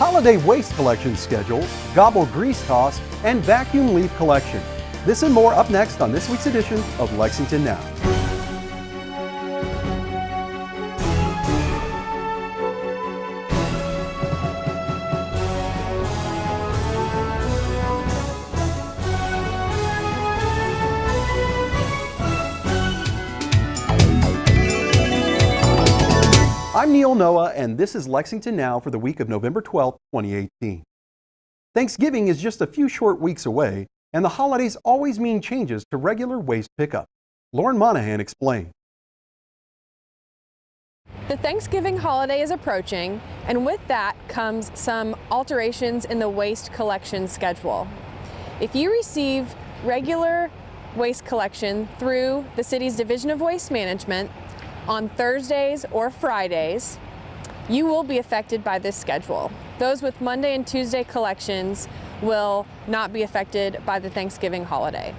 holiday waste collection schedule, Gobble Grease Toss, and vacuum leaf collection. This and more up next on this week's edition of Lexington Now. I'm Neil Noah, and this is Lexington Now for the week of November 12, 2018. Thanksgiving is just a few short weeks away, and the holidays always mean changes to regular waste pickup. Lauren Monahan explains. The Thanksgiving holiday is approaching, and with that comes some alterations in the waste collection schedule. If you receive regular waste collection through the city's Division of Waste Management on Thursdays or Fridays, you will be affected by this schedule. Those with Monday and Tuesday collections will not be affected by the Thanksgiving holiday.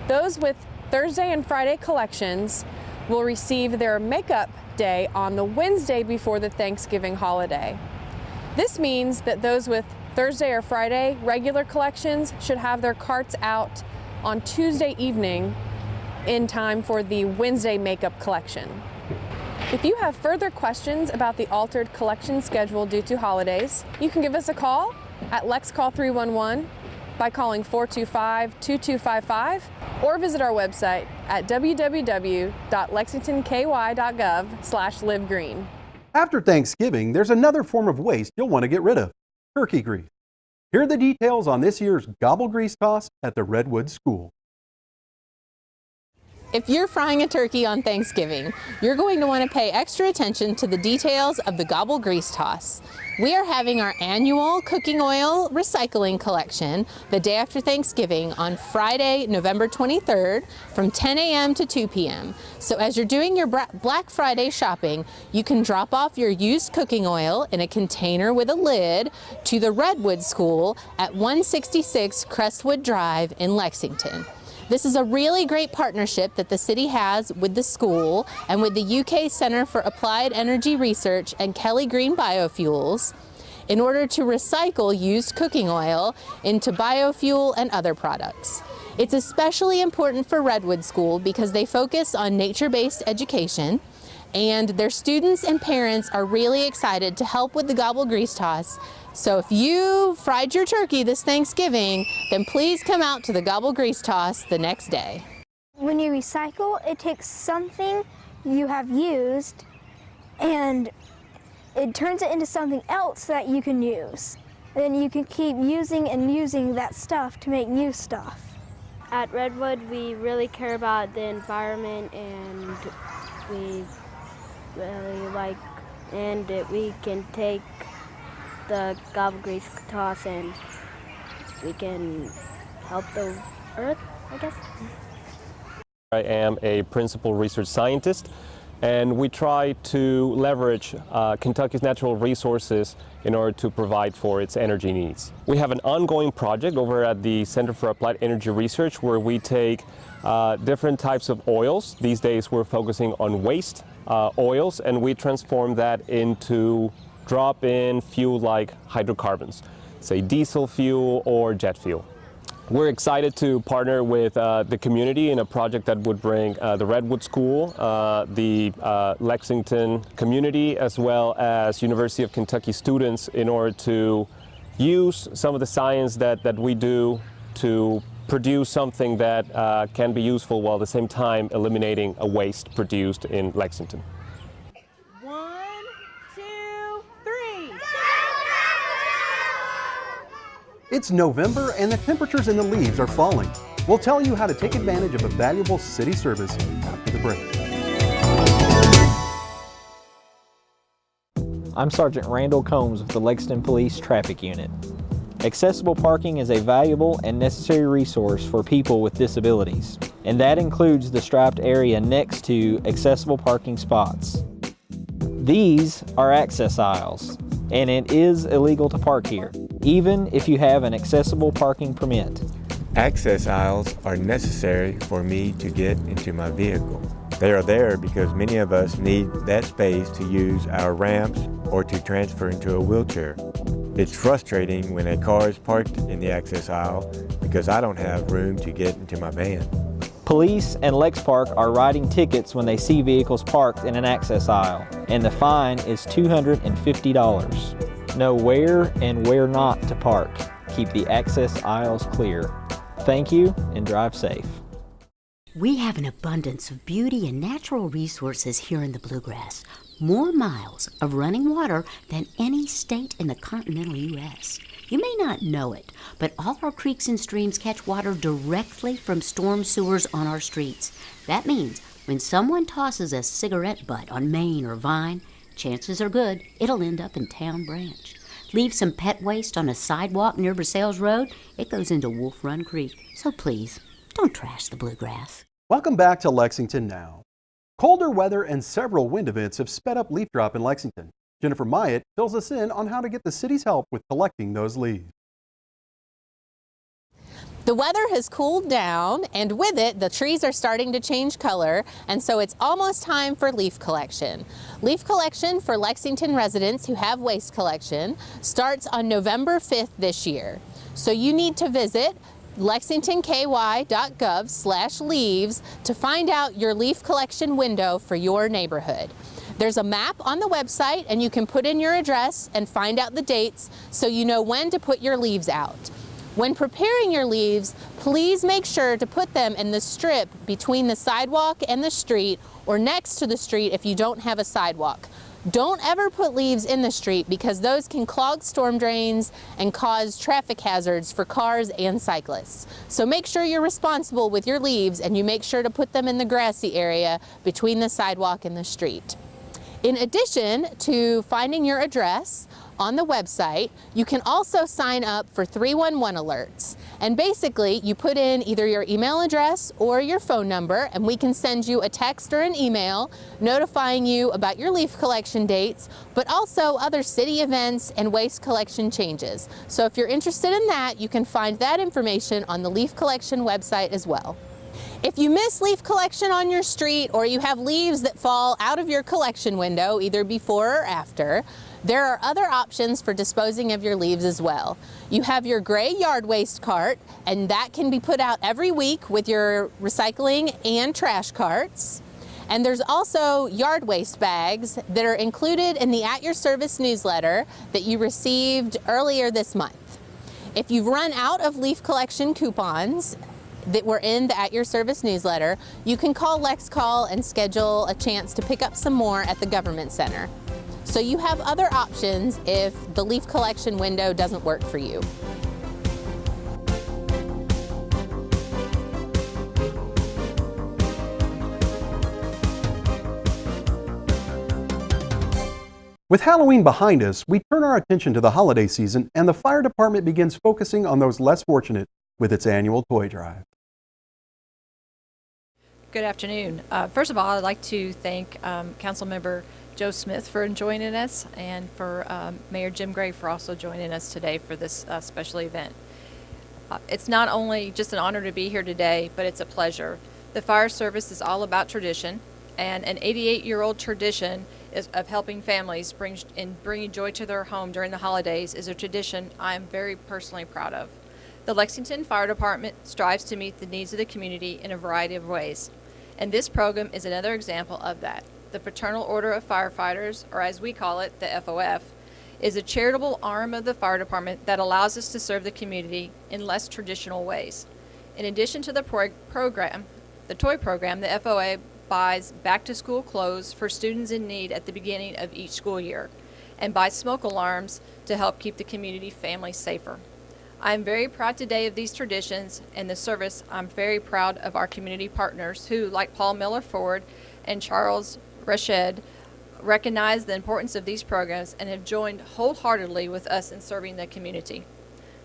Those with Thursday and Friday collections will receive their makeup day on the Wednesday before the Thanksgiving holiday. This means that those with Thursday or Friday regular collections should have their carts out on Tuesday evening in time for the Wednesday makeup collection. If you have further questions about the altered collection schedule due to holidays, you can give us a call at Lex Call 311 by calling 425-2255 or visit our website at www.lexingtonky.gov/livegreen. After Thanksgiving, there's another form of waste you'll want to get rid of: turkey grease. Here are the details on this year's Gobble Grease Toss at the Redwood School. If you're frying a turkey on Thanksgiving, you're going to want to pay extra attention to the details of the Gobble Grease Toss. We are having our annual cooking oil recycling collection the day after Thanksgiving on Friday, November 23rd from 10 a.m. to 2 p.m. So as you're doing your Black Friday shopping, you can drop off your used cooking oil in a container with a lid to the Redwood School at 166 Crestwood Drive in Lexington. This is a really great partnership that the city has with the school and with the UK Center for Applied Energy Research and Kelly Green Biofuels in order to recycle used cooking oil into biofuel and other products. It's especially important for Redwood School because they focus on nature-based education, and their students and parents are really excited to help with the Gobble Grease Toss. So if you fried your turkey this Thanksgiving, then please come out to the Gobble Grease Toss the next day. When you recycle, it takes something you have used and it turns it into something else that you can use. Then you can keep using and using that stuff to make new stuff. At Redwood, we really care about the environment, and we really like, and we can take the Gobble Grease Toss and we can help the earth, I guess. I am a principal research scientist, and we try to leverage Kentucky's natural resources in order to provide for its energy needs. We have an ongoing project over at the Center for Applied Energy Research where we take different types of oils. These days we're focusing on waste oils, and we transform that into drop-in fuel like hydrocarbons, say diesel fuel or jet fuel. We're excited to partner with the community in a project that would bring the Redwood School, the Lexington community, as well as University of Kentucky students in order to use some of the science that we do to produce something that can be useful while at the same time eliminating a waste produced in Lexington. It's November and the temperatures in the leaves are falling. We'll tell you how to take advantage of a valuable city service after the break. I'm Sergeant Randall Combs with the Lexington Police Traffic Unit. Accessible parking is a valuable and necessary resource for people with disabilities, and that includes the striped area next to accessible parking spots. These are access aisles, and it is illegal to park here, even if you have an accessible parking permit. Access aisles are necessary for me to get into my vehicle. They are there because many of us need that space to use our ramps or to transfer into a wheelchair. It's frustrating when a car is parked in the access aisle because I don't have room to get into my van. Police and Lex Park are writing tickets when they see vehicles parked in an access aisle, and the fine is $250. Know where and where not to park. Keep the access aisles clear. Thank you and drive safe. We have an abundance of beauty and natural resources here in the Bluegrass. More miles of running water than any state in the continental U.S. You may not know it, but all our creeks and streams catch water directly from storm sewers on our streets. That means when someone tosses a cigarette butt on Main or Vine, chances are good it'll end up in Town Branch. Leave some pet waste on a sidewalk near Versailles Road, it goes into Wolf Run Creek. So please, don't trash the Bluegrass. Welcome back to Lexington Now. Colder weather and several wind events have sped up leaf drop in Lexington. Jennifer Myatt fills us in on how to get the city's help with collecting those leaves. The weather has cooled down, and with it, the trees are starting to change color, and so it's almost time for leaf collection. Leaf collection for Lexington residents who have waste collection starts on November 5th this year. So you need to visit lexingtonky.gov/leaves to find out your leaf collection window for your neighborhood. There's a map on the website, and you can put in your address and find out the dates so you know when to put your leaves out. When preparing your leaves, please make sure to put them in the strip between the sidewalk and the street, or next to the street if you don't have a sidewalk. Don't ever put leaves in the street because those can clog storm drains and cause traffic hazards for cars and cyclists. So make sure you're responsible with your leaves, and you make sure to put them in the grassy area between the sidewalk and the street. In addition to finding your address on the website, you can also sign up for 311 alerts. And basically, you put in either your email address or your phone number, and we can send you a text or an email notifying you about your leaf collection dates, but also other city events and waste collection changes. So if you're interested in that, you can find that information on the leaf collection website as well. If you miss leaf collection on your street, or you have leaves that fall out of your collection window, either before or after, there are other options for disposing of your leaves as well. You have your gray yard waste cart, and that can be put out every week with your recycling and trash carts. And there's also yard waste bags that are included in the At Your Service newsletter that you received earlier this month. If you've run out of leaf collection coupons that were in the At Your Service newsletter, you can call Lex Call and schedule a chance to pick up some more at the Government Center. So you have other options if the leaf collection window doesn't work for you. With Halloween behind us, we turn our attention to the holiday season, and the fire department begins focusing on those less fortunate with its annual toy drive. Good afternoon. First of all, I'd like to thank Councilmember Joe Smith for joining us, and for Mayor Jim Gray for also joining us today for this special event. It's not only just an honor to be here today, but it's a pleasure. The fire service is all about tradition, and an 88-year-old tradition of helping families bringing joy to their home during the holidays is a tradition I am very personally proud of. The Lexington Fire Department strives to meet the needs of the community in a variety of ways, and this program is another example of that. The Fraternal Order of Firefighters, or as we call it, the FOF, is a charitable arm of the fire department that allows us to serve the community in less traditional ways. In addition to the toy program, the FOA buys back-to-school clothes for students in need at the beginning of each school year, and buys smoke alarms to help keep the community families safer. I am very proud today of these traditions and the service. I'm very proud of our community partners who, like Paul Miller Ford and Charles Rashed, recognize the importance of these programs and have joined wholeheartedly with us in serving the community.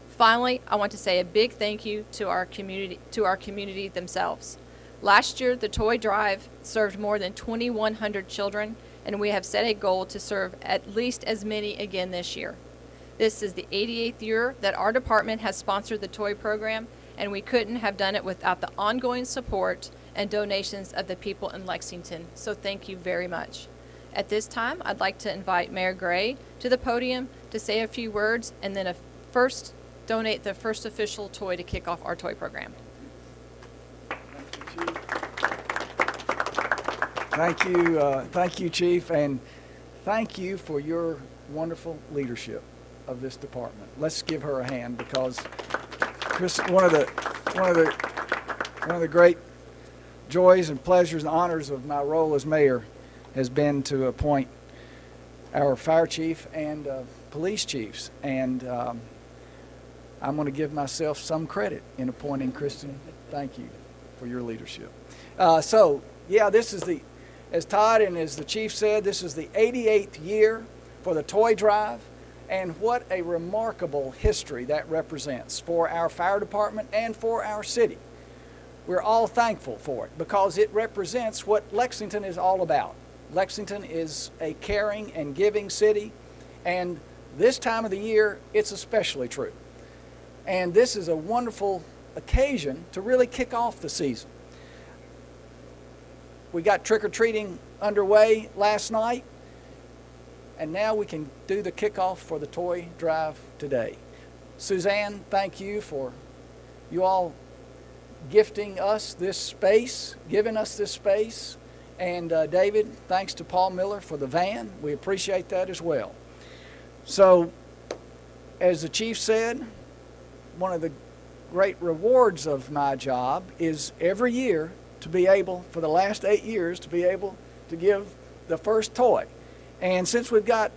Finally, I want to say a big thank you to our community themselves. Last year, the toy drive served more than 2,100 children, and we have set a goal to serve at least as many again this year. This is the 88th year that our department has sponsored the toy program, and we couldn't have done it without the ongoing support and donations of the people in Lexington. So thank you very much. At this time, I'd like to invite Mayor Gray to the podium to say a few words and then first donate the first official toy to kick off our toy program. Thank you, Chief, and thank you for your wonderful leadership of this department. Let's give her a hand, because Chris, one of the great joys and pleasures and honors of my role as mayor has been to appoint our fire chief and police chiefs, and I'm going to give myself some credit in appointing Kristen. Thank you for your leadership. So, yeah, this is as Todd and as the chief said, this is the 88th year for the toy drive, and what a remarkable history that represents for our fire department and for our city. We're all thankful for it because it represents what Lexington is all about. Lexington is a caring and giving city, and this time of the year, it's especially true. And this is a wonderful occasion to really kick off the season. We got trick-or-treating underway last night, and now we can do the kickoff for the toy drive today. Suzanne, thank you for you all gifting us this space, giving us this space. And David, thanks to Paul Miller for the van. We appreciate that as well. So, as the chief said, one of the great rewards of my job is every year to be able, for the last 8 years, to be able to give the first toy. And since we've got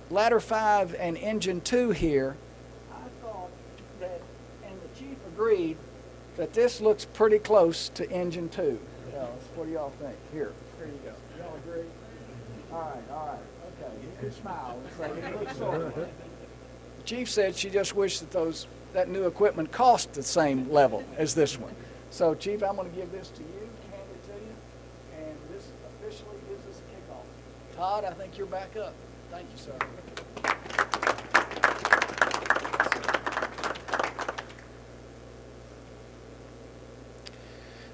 Ladder 5 and Engine 2 here, I thought that, and the chief agreed, that this looks pretty close to Engine 2. What do y'all think? Here you go. Y'all agree? All right. Okay, you can smile and say it looks sort of. The chief said she just wished that that new equipment cost the same level as this one. So, Chief, I'm going to give this to you, hand it to you, and this officially gives us a kickoff. Todd, I think you're back up. Thank you, sir.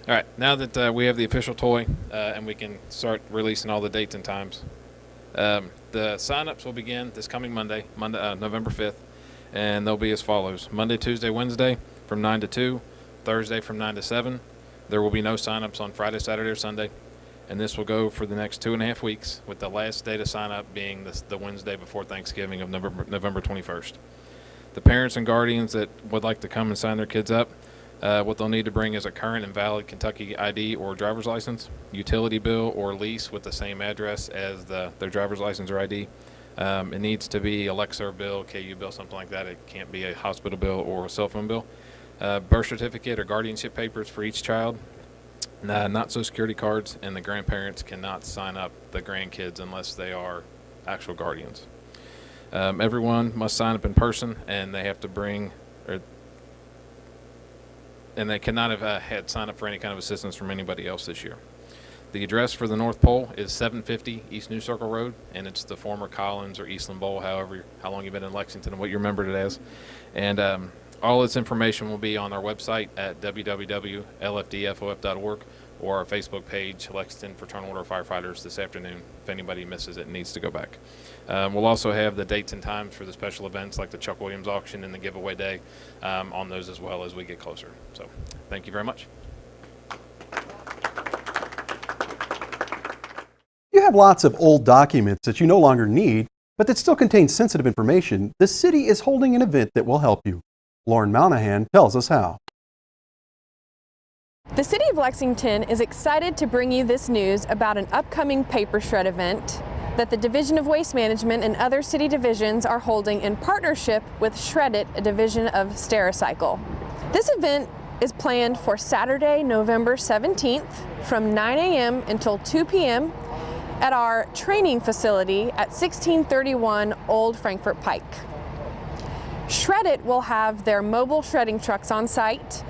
All right, now that we have the official toy and we can start releasing all the dates and times, the sign-ups will begin this coming Monday, November 5th, and they'll be as follows. Monday, Tuesday, Wednesday from 9 to 2, Thursday from 9 to 7. There will be no sign-ups on Friday, Saturday, or Sunday, and this will go for the next 2.5 weeks, with the last day to sign up being the Wednesday before Thanksgiving of November 21st. The parents and guardians that would like to come and sign their kids up, what they'll need to bring is a current and valid Kentucky ID or driver's license, utility bill or lease with the same address as their driver's license or ID. It needs to be a Lexar bill, KU bill, something like that. It can't be a hospital bill or a cell phone bill. Birth certificate or guardianship papers for each child, not Social Security cards, and the grandparents cannot sign up the grandkids unless they are actual guardians. Everyone must sign up in person, and they have to bring, and they cannot have had signed up for any kind of assistance from anybody else this year. The address for the North Pole is 750 East New Circle Road, and it's the former Collins or Eastland Bowl, how long you've been in Lexington and what you remembered it as. And all this information will be on our website at www.lfdfof.org or our Facebook page, Lexington Fraternal Order of Firefighters, this afternoon, if anybody misses it and needs to go back. We'll also have the dates and times for the special events like the Chuck Williams auction and the giveaway day on those as well as we get closer. So thank you very much. You have lots of old documents that you no longer need, but that still contain sensitive information. The city is holding an event that will help you. Lauren Monahan tells us how. The City of Lexington is excited to bring you this news about an upcoming paper shred event that the Division of Waste Management and other city divisions are holding in partnership with Shred It, a division of Stericycle. This event is planned for Saturday, November 17th from 9 a.m. until 2 p.m. at our training facility at 1631 Old Frankfort Pike. Shred It will have their mobile shredding trucks on site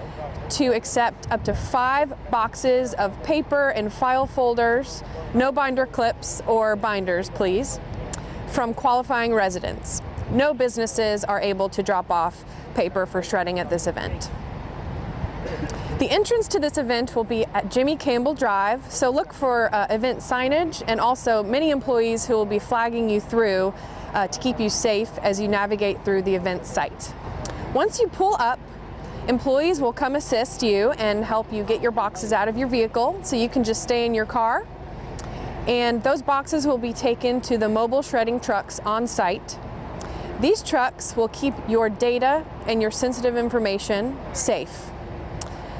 to accept up to 5 boxes of paper and file folders, no binder clips or binders, please, from qualifying residents. No businesses are able to drop off paper for shredding at this event. The entrance to this event will be at Jimmy Campbell Drive, so look for event signage and also many employees who will be flagging you through to keep you safe as you navigate through the event site. Once you pull up, employees will come assist you and help you get your boxes out of your vehicle so you can just stay in your car. And those boxes will be taken to the mobile shredding trucks on site. These trucks will keep your data and your sensitive information safe.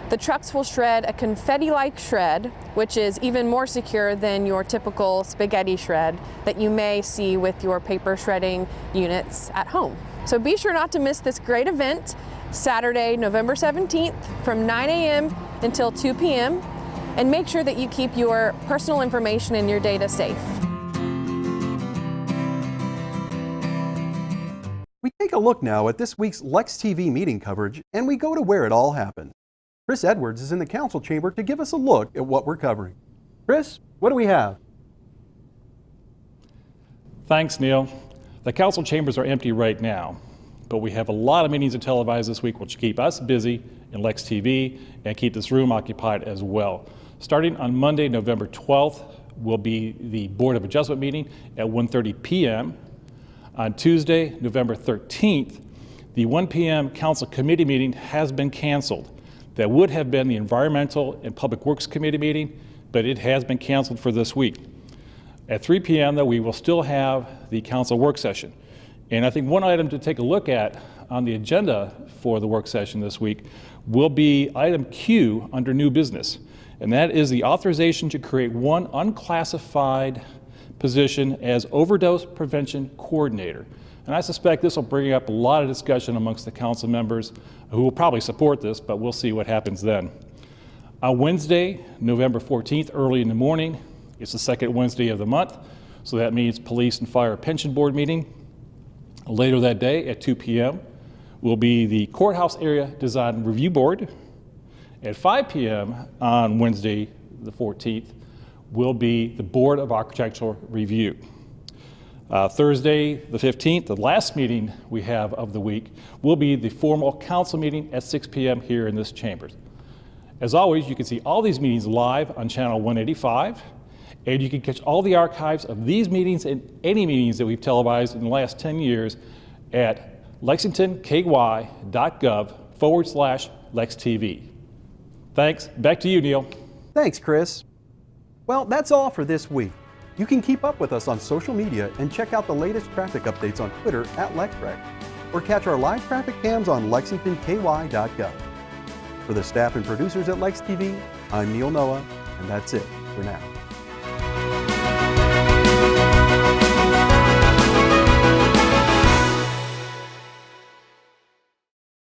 The trucks will shred a confetti-like shred, which is even more secure than your typical spaghetti shred that you may see with your paper shredding units at home. So be sure not to miss this great event, Saturday, November 17th from 9 a.m. until 2 p.m. and make sure that you keep your personal information and your data safe. We take a look now at this week's Lex TV meeting coverage, and we go to where it all happened. Chris Edwards is in the council chamber to give us a look at what we're covering. Chris, what do we have? Thanks, Neil. The council chambers are empty right now, but we have a lot of meetings to televise this week, which keep us busy in Lex TV and keep this room occupied as well. Starting on Monday, November 12th, will be the Board of Adjustment meeting at 1:30 p.m. On Tuesday, November 13th, the 1 p.m. council committee meeting has been canceled. That would have been the Environmental and Public Works Committee meeting, but it has been canceled for this week. At 3 p.m. though, we will still have the council work session. And I think one item to take a look at on the agenda for the work session this week will be item Q under new business. And that is the authorization to create one unclassified position as overdose prevention coordinator. And I suspect this will bring up a lot of discussion amongst the council members who will probably support this, but we'll see what happens then. On Wednesday, November 14th, early in the morning, it's the second Wednesday of the month, so that means Police and Fire Pension Board meeting. Later that day at 2 p.m. will be the Courthouse Area Design Review Board. At 5 p.m. on Wednesday, the 14th, will be the Board of Architectural Review. Thursday, the 15th, the last meeting we have of the week, will be the formal council meeting at 6 p.m. here in this chamber. As always, you can see all these meetings live on channel 185, and you can catch all the archives of these meetings and any meetings that we've televised in the last 10 years at lexingtonky.gov/Lex TV. Thanks. Back to you, Neil. Thanks, Chris. Well, that's all for this week. You can keep up with us on social media and check out the latest traffic updates on Twitter at LexRec, or catch our live traffic cams on lexingtonky.gov. For the staff and producers at Lex TV, I'm Neil Noah, and that's it for now.